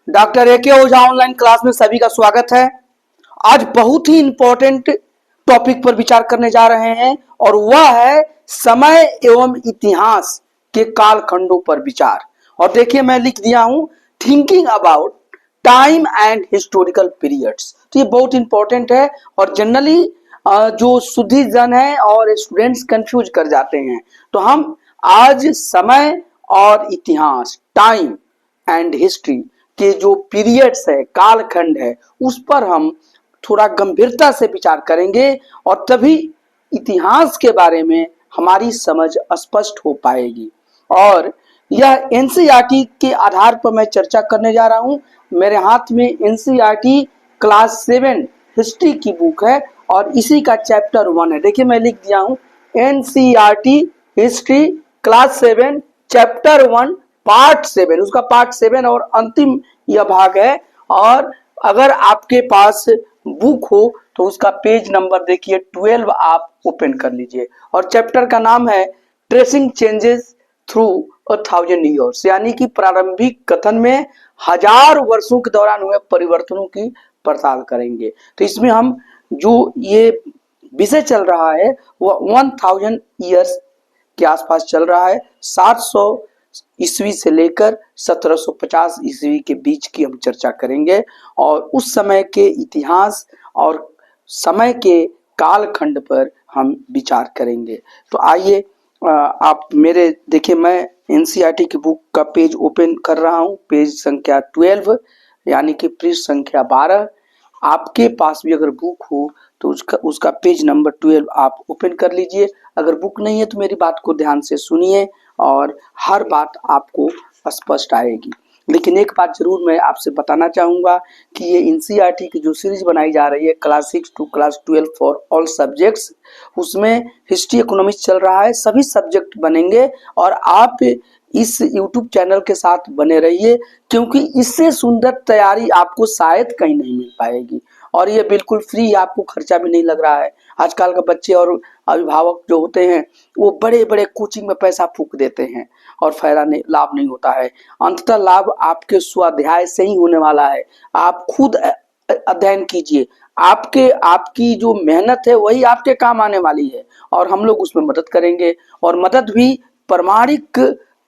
Doctor A के ओझा online class में सभी का स्वागत है। आज बहुत ही इंपॉर्टेंट टॉपिक पर विचार करने जा रहे हैं और वह है समय एवं इतिहास के कालखंडों पर विचार। और देखिए मैं लिख दिया हूं thinking about time and historical periods. तो ये बहुत इंपॉर्टेंट है और जनरली जो शुद्धि जन है और स्टूडेंट्स कंफ्यूज कर जाते हैं। तो हम आज समय और इतिहास टाइम एंड हिस्ट्री के जो पीरियड्स है कालखंड है उस पर हम थोड़ा गंभीरता से विचार करेंगे और तभी इतिहास के बारे में हमारी समझ स्पष्ट हो पाएगी। और यह एनसीईआरटी के आधार पर मैं चर्चा करने जा रहा हूं। मेरे हाथ में एनसीईआरटी क्लास 7 हिस्ट्री की बुक है और इसी का चैप्टर 1 है। देखिए मैं लिख दिया हूं NCERT history class 7 chapter 1 part 7, उसका पार्ट 7 और अंतिम यह भाग है। और अगर आपके पास बुक हो तो उसका पेज नंबर देखिए 12 आप ओपन कर लीजिए और चैप्टर का नाम है ट्रेसिंग चेंजेस थ्रू 1000 ईयर्स, यानी कि प्रारंभिक कथन में 1000 वर्षों के दौरान हुए परिवर्तनों की पड़ताल करेंगे। तो इसमें हम जो ये विषय चल रहा है वह 1000 ईयर्स के आसपास चल रहा है। 700 ईस्वी से लेकर 1750 ईस्वी के बीच की हम चर्चा करेंगे और उस समय के इतिहास और समय के कालखंड पर हम विचार करेंगे। तो आइए आप मेरे देखिए मैं एनसीईआरटी की बुक का पेज ओपन कर रहा हूं, पेज संख्या 12 यानी कि पृष्ठ संख्या 12। आपके पास भी अगर बुक हो तो उसका पेज नंबर 12 आप ओपन कर लीजिए। अगर बुक नहीं है तो मेरी बात को ध्यान से सुनिए और हर बात आपको स्पष्ट आएगी। लेकिन एक बात जरूर मैं आपसे बताना चाहूँगा कि ये एनसीईआरटी की जो सीरीज बनाई जा रही है class 6 to class 12 for all subjects, उसमें हिस्ट्री इकोनॉमिक्स चल रहा है। सभी सब्जेक्ट बनेंगे और आप इस YouTube चैनल के साथ बने रहिए क्योंकि इससे सुंदर तैयारी आपको शायद कहीं नहीं मिल पाएगी और ये बिल्कुल फ्री, आपको खर्चा भी नहीं लग रहा है। आजकल के बच्चे और अभिभावक जो होते हैं वो बड़े बड़े कोचिंग में पैसा फूंक देते हैं और फायदा नहीं, लाभ नहीं होता है। अंततः लाभ आपके स्वाध्याय से ही होने वाला है। आप खुद अध्ययन कीजिए, आपकी जो मेहनत है वही आपके काम आने वाली है और हम लोग उसमें मदद करेंगे और मदद भी प्रमाणिक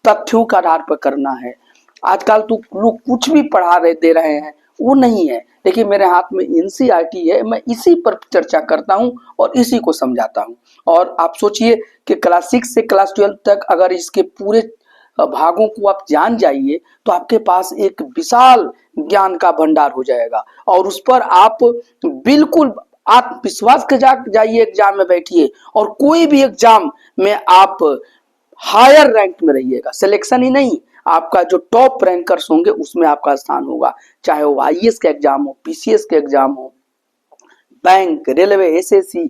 तथ्यों के आधार पर करना है। आजकल तो लोग कुछ भी दे रहे हैं, वो नहीं है। देखिए मेरे हाथ में एनसीईआरटी है, मैं इसी पर चर्चा करता हूं और इसी को समझाता हूं। और आप सोचिए कि क्लास 6 से क्लास 12 तक अगर इसके पूरे भागों को आप जान जाइए तो आपके पास एक विशाल ज्ञान का भंडार हो जाएगा और उस पर आप बिल्कुल आत्मविश्वास के जाइए, एग्जाम में बैठिए और कोई भी एग्जाम में आप हायर रैंक में रहिएगा। सिलेक्शन ही नहीं, आपका जो टॉप रैंकर्स होंगे उसमें आपका स्थान होगा, चाहे वो आईएएस का एग्जाम हो, पीसीएस के एग्जाम हो, बैंक, रेलवे, एसएससी,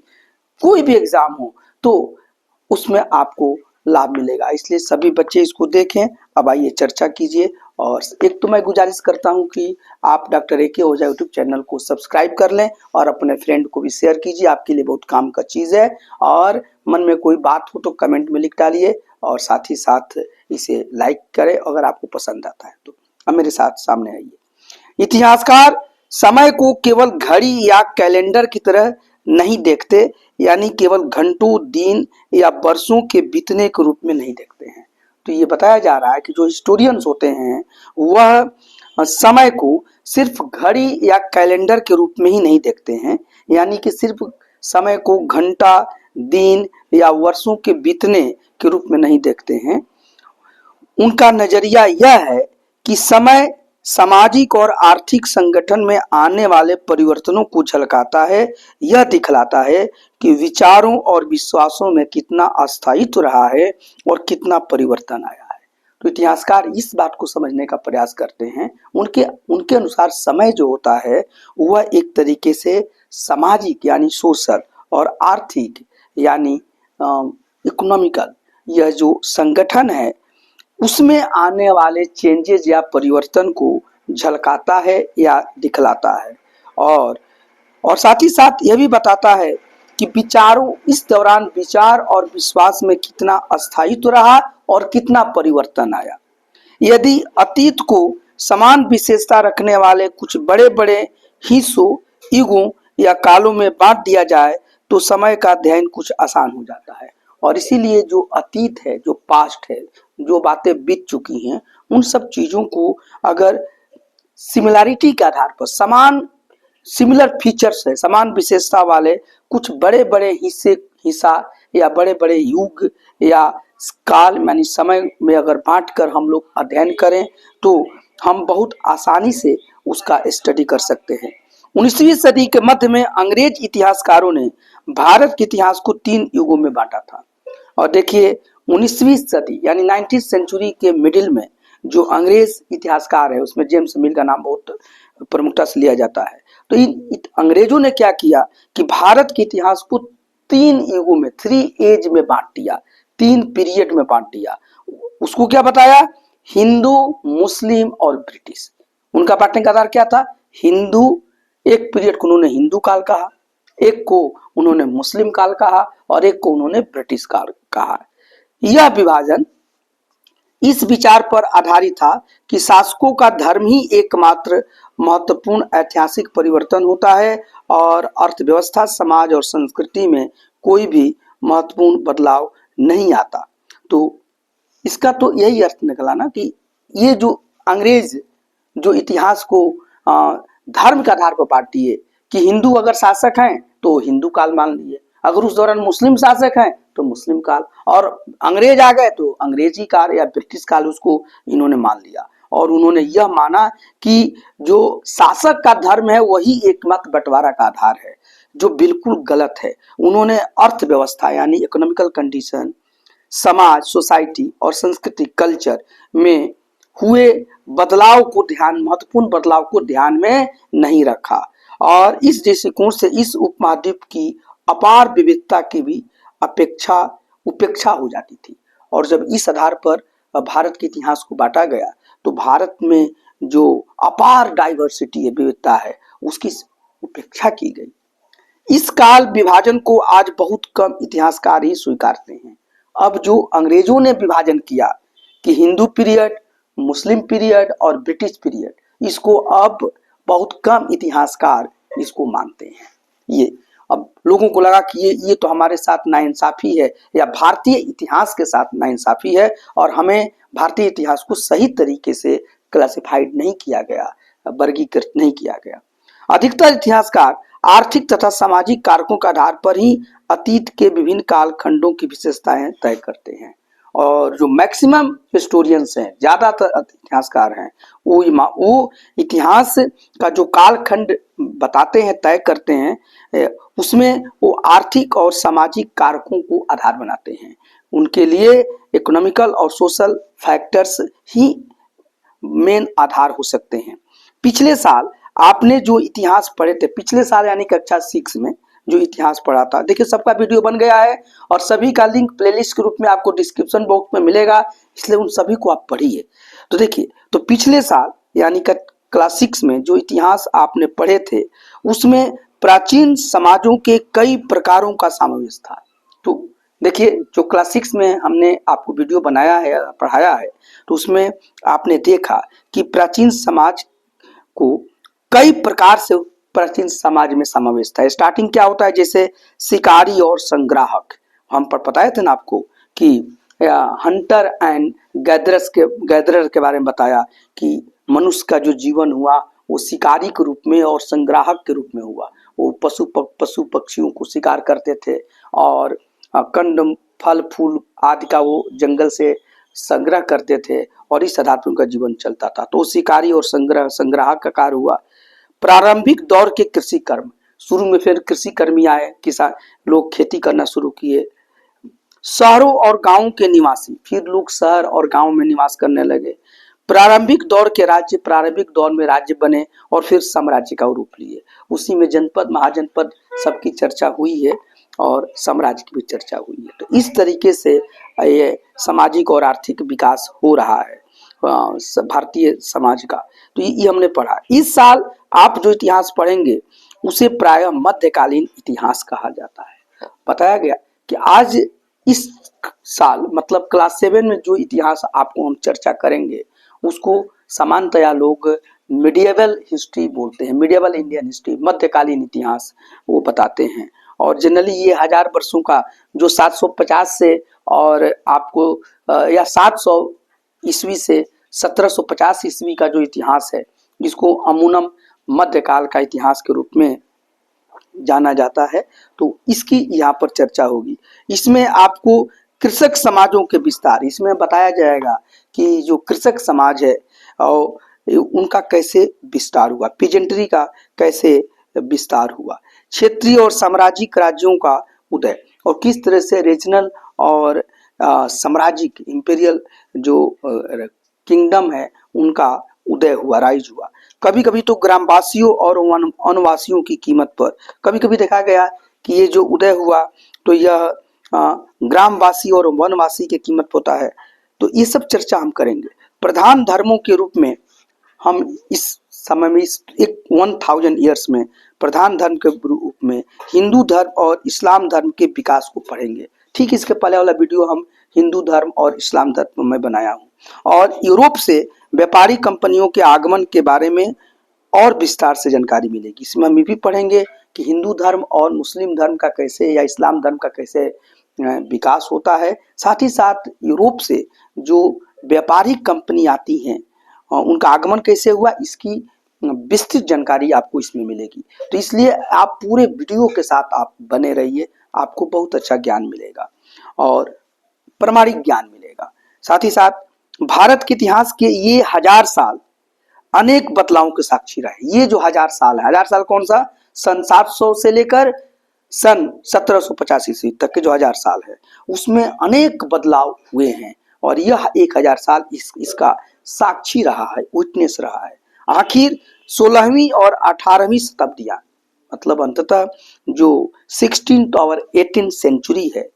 कोई भी एग्जाम हो तो उसमें आपको लाभ मिलेगा। इसलिए सभी बच्चे इसको देखें। अब आइए चर्चा कीजिए और एक तो मैं गुजारिश करता हूं कि आप डॉक्टर ए के ओझा यूट्यूब चैनल को सब्सक्राइब कर लें और अपने फ्रेंड को भी शेयर कीजिए, आपके लिए बहुत काम का चीज है। और मन में कोई बात हो तो कमेंट में लिख डालिए और साथ ही साथ इसे लाइक करें अगर आपको पसंद आता है तो। अब मेरे साथ सामने आइए। इतिहासकार समय को केवल घड़ी या कैलेंडर की तरह नहीं देखते, यानी केवल घंटों, दिन या वर्षों के बीतने के रूप में नहीं देखते हैं। तो ये बताया जा रहा है कि जो हिस्टोरियंस होते हैं वह समय को सिर्फ घड़ी या कैलेंडर के रूप में ही नहीं देखते हैं, यानी कि सिर्फ समय को घंटा, दिन या वर्षों के बीतने के रूप में नहीं देखते हैं। उनका नजरिया यह है कि समय सामाजिक और आर्थिक संगठन में आने वाले परिवर्तनों को झलकाता है। यह दिखलाता है कि विचारों और विश्वासों में कितना अस्थायित्व रहा है और कितना परिवर्तन आया है। तो इतिहासकार इस बात को समझने का प्रयास करते हैं। उनके अनुसार समय जो होता है वह एक तरीके से सामाजिक यानी सोशल और आर्थिक यानी इकोनॉमिकल, यह जो संगठन है उसमें आने वाले चेंजेस या परिवर्तन को झलकाता है या दिखलाता है। और साथ ही साथ यह भी बताता है कि विचारों इस दौरान विचार और विश्वास में कितना अस्थायित्व रहा और कितना परिवर्तन आया। यदि अतीत को समान विशेषता रखने वाले कुछ बड़े बड़े हिस्सों, युगों या कालों में बांट दिया जाए तो समय का अध्ययन कुछ आसान हो जाता है। और इसीलिए जो अतीत है, जो पास्ट है, जो बातें बीत चुकी हैं, उन सब चीजों को अगर सिमिलैरिटी के आधार पर सिमिलर फीचर्स है, समान विशेषता वाले कुछ बड़े बड़े हिस्सा या बड़े बड़े युग या काल यानी समय में अगर बांट कर हम लोग अध्ययन करें तो हम बहुत आसानी से उसका स्टडी कर सकते हैं। 19वीं सदी के मध्य में अंग्रेज इतिहासकारों ने भारत के इतिहास को 3 युगों में बांटा था। और देखिए 19वीं सदी यानी 19th सेंचुरी के मिडिल में जो अंग्रेज इतिहासकार है उसमें जेम्स मिल का नाम बहुत प्रमुखता से लिया जाता है। तो इन अंग्रेजों ने क्या किया कि भारत के इतिहास को 3 युगों में, 3 एज में बांट दिया, 3 पीरियड में बांट दिया। उसको क्या बताया? हिंदू, मुस्लिम और ब्रिटिश। उनका बांटने का आधार क्या था? हिंदू, एक पीरियड को उन्होंने हिंदू काल कहा, एक को उन्होंने मुस्लिम काल कहा और एक को उन्होंने ब्रिटिश काल कहा। यह विभाजन इस विचार पर आधारित था कि शासकों का धर्म ही एकमात्र महत्वपूर्ण ऐतिहासिक परिवर्तन होता है और अर्थव्यवस्था, समाज और संस्कृति में कोई भी महत्वपूर्ण बदलाव नहीं आता। तो इसका तो यही अर्थ निकला ना कि ये जो अंग्रेज जो इतिहास को धर्म के आधार पर बांट दिए कि हिंदू अगर शासक हैं तो हिंदू काल मान लिए, अगर उस दौरान मुस्लिम शासक हैं तो मुस्लिम काल, और अंग्रेज आ गए तो अंग्रेजी काल या ब्रिटिश काल उसको इन्होंने मान लिया। और उन्होंने यह माना कि जो शासक का धर्म है वही एकमात्र बंटवारा का आधार है, जो बिल्कुल गलत है। उन्होंने अर्थव्यवस्था यानी इकोनॉमिकल कंडीशन, समाज, सोसाइटी और संस्कृति, कल्चर में हुए महत्वपूर्ण बदलाव को ध्यान में नहीं रखा। और इस दृष्टिकोण से इस उपमहाद्वीप की अपार विविधता की भी उपेक्षा हो जाती थी। और जब इस आधार पर भारत के इतिहास को बांटा गया तो भारत में जो अपार डाइवर्सिटी है, विविधता है, उसकी उपेक्षा की गई। इस काल विभाजन को आज बहुत कम इतिहासकार ही स्वीकारते हैं। अब जो अंग्रेजों ने विभाजन किया कि हिंदू पीरियड, मुस्लिम पीरियड और ब्रिटिश पीरियड, इसको अब बहुत कम इतिहासकार इसको मानते हैं। ये अब लोगों को लगा कि ये तो हमारे साथ नाइंसाफी है या भारतीय इतिहास के साथ नाइंसाफी है और हमें भारतीय इतिहास को सही तरीके से क्लासिफाइड नहीं किया गया, वर्गीकृत नहीं किया गया। अधिकतर इतिहासकार आर्थिक तथा सामाजिक कारकों के आधार पर ही अतीत के विभिन्न कालखंडों की विशेषताएं तय करते हैं। और जो मैक्सिमम हिस्टोरियंस हैं, ज्यादातर इतिहासकार हैं, वो इतिहास का जो कालखंड बताते हैं, तय करते हैं, उसमें वो आर्थिक और सामाजिक कारकों को आधार बनाते हैं। उनके लिए इकोनॉमिकल और सोशल फैक्टर्स ही मेन आधार हो सकते हैं। पिछले साल आपने जो इतिहास पढ़े थे, पिछले साल यानी कक्षा 6 में जो इतिहास पढ़ा था, देखिए सबका वीडियो बन गया है और सभी का लिंक प्लेलिस्ट के रूप में आपको डिस्क्रिप्शन बॉक्स में मिलेगा, इसलिए उन सभी को आप पढ़िए। तो देखिए, तो पिछले साल यानी क्लास 6 में जो इतिहास आपने पढ़े थे उसमें प्राचीन समाजों के कई प्रकारों का समावेश था। तो देखिए, जो क्लास 6 में हमने आपको वीडियो बनाया है, पढ़ाया है, तो उसमें आपने देखा कि प्राचीन समाज को कई प्रकार से प्राचीन समाज में समावेश था। स्टार्टिंग क्या होता है, जैसे शिकारी और संग्राहक, हम पर बताए थे ना आपको कि हंटर एंड गैदरर के बारे में बताया कि मनुष्य का जो जीवन हुआ वो शिकारी के रूप में और संग्राहक के रूप में हुआ। वो पशु पक्षियों को शिकार करते थे और कंद, फल फूल आदि का वो जंगल से संग्रह करते थे और इस आधार पर उनका जीवन चलता था। तो शिकारी और संग्राहक का कार्य हुआ। प्रारंभिक दौर के कृषि कर्म, शुरू में फिर कृषि कर्मी आए, किसान लोग खेती करना शुरू किए। शहरों और गांवों के निवासी, फिर लोग शहर और गांव में निवास करने लगे। प्रारंभिक दौर के राज्य, प्रारंभिक दौर में राज्य बने और फिर साम्राज्य का रूप लिए। उसी में जनपद, महाजनपद सबकी चर्चा हुई है और साम्राज्य की भी चर्चा हुई है। तो इस तरीके से ये सामाजिक और आर्थिक विकास हो रहा है भारतीय समाज का। तो ये हमने पढ़ा। इस साल आप जो इतिहास पढ़ेंगे उसे प्रायः मध्यकालीन इतिहास कहा जाता है। बताया गया कि आज इस साल मतलब क्लास 7 में जो इतिहास आपको हम चर्चा करेंगे उसको सामान्यतया लोग मिडिएवल हिस्ट्री बोलते हैं, मिडिएवल इंडियन हिस्ट्री, मध्यकालीन इतिहास वो बताते हैं। और जनरली ये 1000 वर्षों का जो 750 से और आपको या 700 ईस्वी से 1750 ईस्वी का जो इतिहास है, जिसको अमूनम मध्यकाल का इतिहास के रूप में जाना जाता है, तो इसकी यहाँ पर चर्चा होगी। इसमें आपको कृषक समाजों के विस्तार इसमें बताया जाएगा कि जो कृषक समाज है और उनका कैसे विस्तार हुआ, पीजेंट्री का कैसे विस्तार हुआ, क्षेत्रीय और साम्राज्यिक राज्यों का उदय, और किस तरह से रीजनल और साम्राज्यिक इंपीरियल जो किंगडम है उनका उदय हुआ, राइज हुआ। कभी कभी तो ग्रामवासियों और वनवासियों की कीमत पर, कभी कभी देखा गया कि ये जो उदय हुआ तो यह ग्रामवासी और वनवासी की कीमत होता है। तो ये सब चर्चा हम करेंगे। प्रधान धर्मों के रूप में हम इस समय में इस 1000 ईयर्स में प्रधान धर्म के रूप में हिंदू धर्म और इस्लाम धर्म के विकास को पढ़ेंगे। ठीक इसके पहले वाला वीडियो हम हिंदू धर्म और इस्लाम धर्म में बनाया हूँ, और यूरोप से व्यापारी कंपनियों के आगमन के बारे में और विस्तार से जानकारी मिलेगी। इसमें हम ये भी पढ़ेंगे कि हिंदू धर्म और मुस्लिम धर्म का कैसे या इस्लाम धर्म का कैसे विकास होता है। साथ ही साथ यूरोप से जो व्यापारी कंपनी आती हैं उनका आगमन कैसे हुआ, इसकी विस्तृत जानकारी आपको इसमें मिलेगी। तो इसलिए आप पूरे वीडियो के साथ आप बने रहिए, आपको बहुत अच्छा ज्ञान मिलेगा और प्रामाणिक ज्ञान मिलेगा। साथ ही साथ भारत के इतिहास के ये 1000 साल अनेक बदलावों के साक्षी रहे। ये जो 1000 साल है, 1000 साल कौन सा, सन 700 से लेकर सन 1750 ईस्वी तक के जो 1000 साल है, उसमें अनेक बदलाव हुए हैं, और यह 1000 साल इसका साक्षी रहा है, विटनेस रहा है। आखिर 16वीं और 18वीं शताब्दियां, मतलब अंततः जो 16th और 18th सेंचुरी है,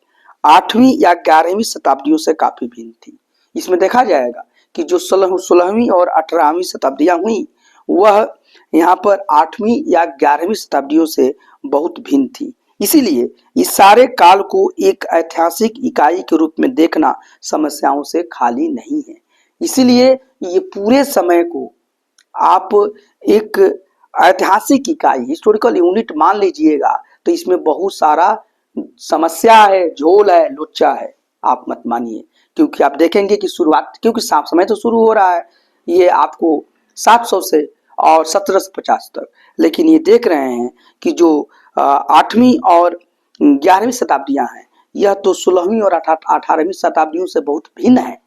8वीं या 11वीं शताब्दियों से काफी भिन्न थी। इसमें देखा जाएगा कि जो 16वीं और 18वीं शताब्दियां हुई, वह यहाँ पर 8वीं या 11वीं शताब्दियों से बहुत भिन्न थी। इसीलिए इस सारे काल को एक ऐतिहासिक इकाई के रूप में देखना समस्याओं से खाली नहीं है। इसीलिए ये पूरे समय को आप एक ऐतिहासिक इकाई, हिस्टोरिकल यूनिट मान लीजिएगा, तो इसमें बहुत सारा समस्या है, झोल है, लोचा है, आप मत मानिए। क्योंकि आप देखेंगे कि शुरुआत, क्योंकि समय तो शुरू हो रहा है ये आपको 700 से और 1750 तक, लेकिन ये देख रहे हैं कि जो 8वीं और 11वीं शताब्दियां हैं, यह तो 16वीं और 18वीं शताब्दियों से बहुत भिन्न है।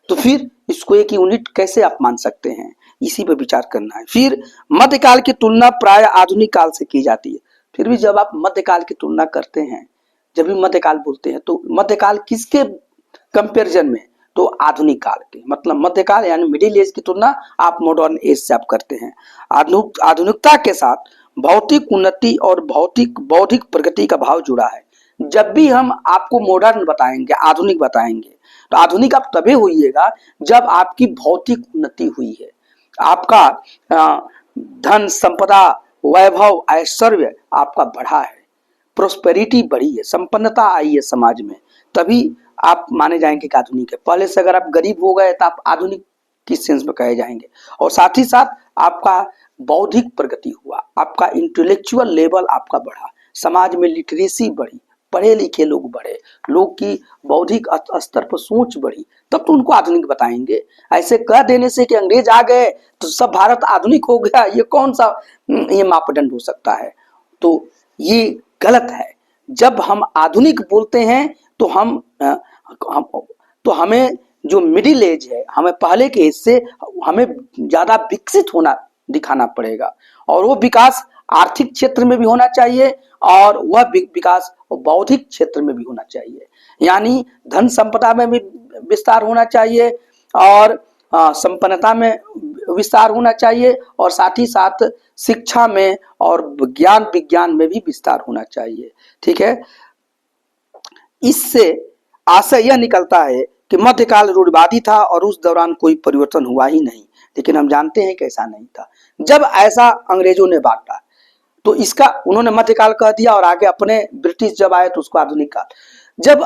तो फिर इसको एक यूनिट कैसे आप मान सकते हैं, इसी पर विचार करना है। फिर मध्यकाल की तुलना प्राय आधुनिक काल से की जाती है। फिर भी जब आप मध्यकाल की तुलना करते हैं, जब भी मध्यकाल बोलते हैं, तो मध्यकाल किसके कंपैरिजन में, तो आधुनिक काल के, मतलब मध्यकाल यानी मिडिल एज की तुलना आप मॉडर्न एज से आप करते हैं। आधुनिकता के साथ भौतिक उन्नति और बौद्धिक प्रगति का भाव जुड़ा है। जब भी हम आपको मॉडर्न बताएंगे, आधुनिक बताएंगे, तो आधुनिक आप तभी होइएगा जब आपकी भौतिक उन्नति हुई है, आपका धन संपदा, वैभव, ऐश्वर्य आपका बढ़ा है, प्रोस्पेरिटी बढ़ी है, संपन्नता आई है समाज में, तभी आप माने जाएंगे कि आधुनिक है। पहले से अगर आप गरीब हो गए तो आप आधुनिक किस सेंस में कहे जाएंगे। और साथ ही साथ आपका बौद्धिक प्रगति हुआ, आपका इंटेलेक्चुअल लेवल आपका बढ़ा, समाज में लिटरेसी बढ़ी, पढ़े लिखे लोग बढ़े, लोग की बौद्धिक स्तर पर सोच बढ़ी, तब तो उनको आधुनिक बताएंगे। ऐसे कह देने से कि अंग्रेज आ गए तो सब भारत आधुनिक हो गया, ये कौन सा ये मापदंड हो सकता है। तो ये गलत है। जब हम आधुनिक बोलते हैं तो हमें जो मिडिल एज है, हमें पहले के एज से हमें ज्यादा विकसित होना दिखाना पड़ेगा, और वो विकास आर्थिक क्षेत्र में भी होना चाहिए और वह विकास बौद्धिक क्षेत्र में भी होना चाहिए। यानी धन संपदा में भी विस्तार होना चाहिए और संपन्नता में विस्तार होना चाहिए, और साथ ही साथ शिक्षा में और ज्ञान विज्ञान में भी विस्तार होना चाहिए। ठीक है, इससे आशय यह निकलता है कि मध्यकाल रूढ़िवादी था और उस दौरान कोई परिवर्तन हुआ ही नहीं। लेकिन हम जानते हैं कि ऐसा नहीं था। जब ऐसा अंग्रेजों ने बांटा तो इसका उन्होंने मध्यकाल कह दिया, और आगे अपने ब्रिटिश जब आए तो उसको आधुनिक काल। जब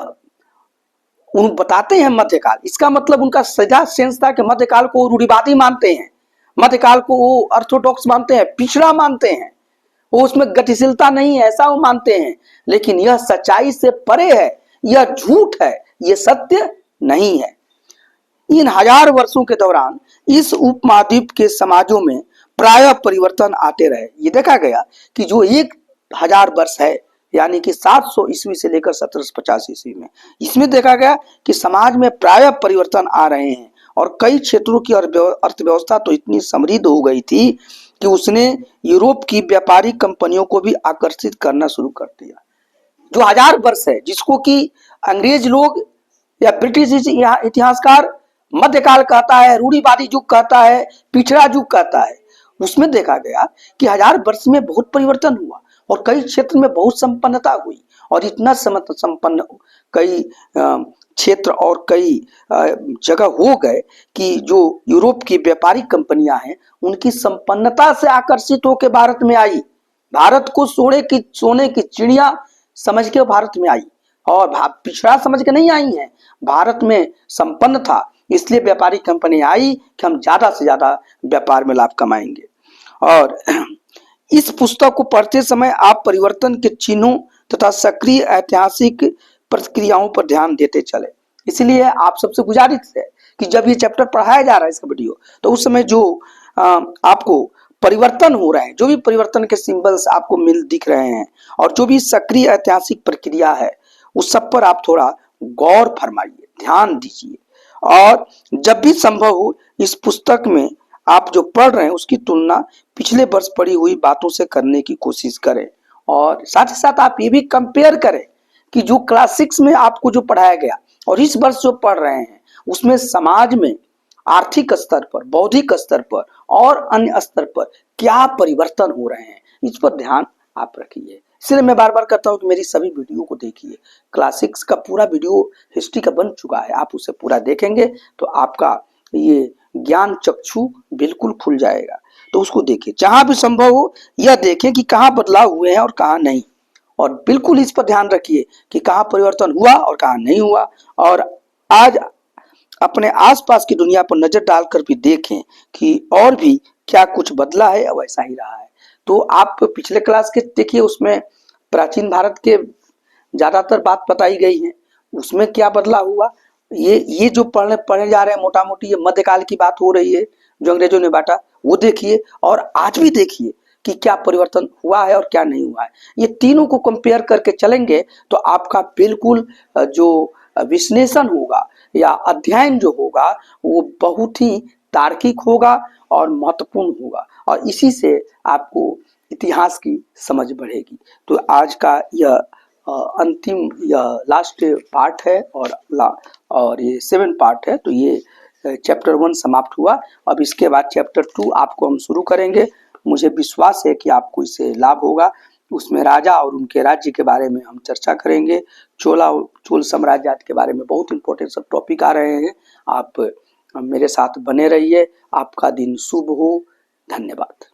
उन बताते हैं मध्यकाल, इसका मतलब उनका सीधा सेंस था कि मध्यकाल को रूढ़िवादी मानते हैं, मध्यकाल को वो ऑर्थोडॉक्स मानते हैं, पिछड़ा मानते हैं, वो उसमें गतिशीलता नहीं है ऐसा वो मानते हैं। लेकिन यह सच्चाई से परे है, यह झूठ है, यह सत्य नहीं है। इन हजार वर्षों के दौरान इस उपमहाद्वीप के समाजों में प्रायः परिवर्तन आते रहे। ये देखा गया कि जो 1000 वर्ष है, यानी कि 700 ईस्वी से लेकर 1750 ईस्वी में, इसमें देखा गया कि समाज में प्रायः परिवर्तन आ रहे हैं और कई क्षेत्रों की अर्थव्यवस्था तो इतनी समृद्ध हो गई थी कि उसने यूरोप की व्यापारिक कंपनियों को भी आकर्षित करना शुरू कर दिया। जो 1000 वर्ष है, जिसको कि अंग्रेज लोग या ब्रिटिश इतिहासकार मध्यकाल कहता है, रूढ़िवादी युग कहता है, पिछड़ा युग कहता है, उसमें देखा गया कि 1000 वर्ष में बहुत परिवर्तन हुआ और कई क्षेत्र में बहुत संपन्नता हुई और इतना संपन्न कई क्षेत्र और कई जगह हो गए कि जो यूरोप की व्यापारिक कंपनियां हैं उनकी संपन्नता से आकर्षित होकर भारत में आई। भारत को सोने की चिड़िया समझ के भारत में आई और पिछड़ा समझ के नहीं आई है, भारत में संपन्न था, इसलिए व्यापारिक कंपनी आई कि हम ज्यादा से ज्यादा व्यापार में लाभ कमाएंगे। और इस पुस्तक को पढ़ते समय आप परिवर्तन के चिन्हों तथा सक्रिय ऐतिहासिक प्रक्रियाओं पर ध्यान देते चले। इसलिए आप सबसे गुजारिश है कि जब ये चैप्टर पढ़ाया जा रहा है इसका वीडियो, तो उस समय जो आपको परिवर्तन हो रहे हैं, जो भी परिवर्तन के सिंबल्स आपको दिख रहे हैं और जो भी सक्रिय ऐतिहासिक प्रक्रिया है, उस सब पर आप थोड़ा गौर फरमाइए, ध्यान दीजिए और जब भी संभव हो इस पुस्तक में आप जो पढ़ रहे हैं उसकी तुलना पिछले वर्ष पढ़ी हुई बातों से करने की कोशिश करें और साथ ही साथ आप ये भी कंपेयर करें कि जो क्लास 6 में आपको जो पढ़ाया गया और इस वर्ष जो पढ़ रहे हैं उसमें समाज में आर्थिक स्तर पर, बौद्धिक स्तर पर और अन्य स्तर पर क्या परिवर्तन हो रहे हैं, इस पर ध्यान आप रखिए। इसलिए मैं बार बार कहता हूं कि मेरी सभी वीडियो को देखिए। क्लास 6 का पूरा वीडियो हिस्ट्री का बन चुका है, आप उसे पूरा देखेंगे तो आपका ये ज्ञान चक्षु बिल्कुल खुल जाएगा। तो उसको देखिए, जहां भी संभव हो यह देखें कि कहां बदलाव हुए हैं और कहां नहीं, और बिल्कुल इस पर ध्यान रखिए कि कहां परिवर्तन हुआ और कहां नहीं हुआ। और आज अपने आसपास की दुनिया पर नजर डालकर भी देखें कि और भी क्या कुछ बदला है या वैसा ही रहा है। तो आप पिछले क्लास के देखिए, उसमें प्राचीन भारत के ज्यादातर बात बताई गई है, उसमें क्या बदला हुआ। ये जो पढ़ने जा रहे हैं मोटा मोटी ये मध्यकाल की बात हो रही है जो अंग्रेजों ने बांटा, वो देखिए और आज भी देखिए कि क्या परिवर्तन हुआ है और क्या नहीं हुआ है। ये तीनों को कंपेयर करके चलेंगे तो आपका बिल्कुल जो विश्लेषण होगा या अध्ययन जो होगा वो बहुत ही तार्किक होगा और महत्वपूर्ण होगा और इसी से आपको इतिहास की समझ बढ़ेगी। तो आज का यह अंतिम यह लास्ट पार्ट है और ये 7 पार्ट है। तो ये चैप्टर 1 समाप्त हुआ। अब इसके बाद चैप्टर 2 आपको हम शुरू करेंगे। मुझे विश्वास है कि आपको इससे लाभ होगा। उसमें राजा और उनके राज्य के बारे में हम चर्चा करेंगे। चोल साम्राज्य के बारे में बहुत इंपॉर्टेंट सब टॉपिक आ रहे हैं। आप मेरे साथ बने रहिए। आपका दिन शुभ हो। धन्यवाद।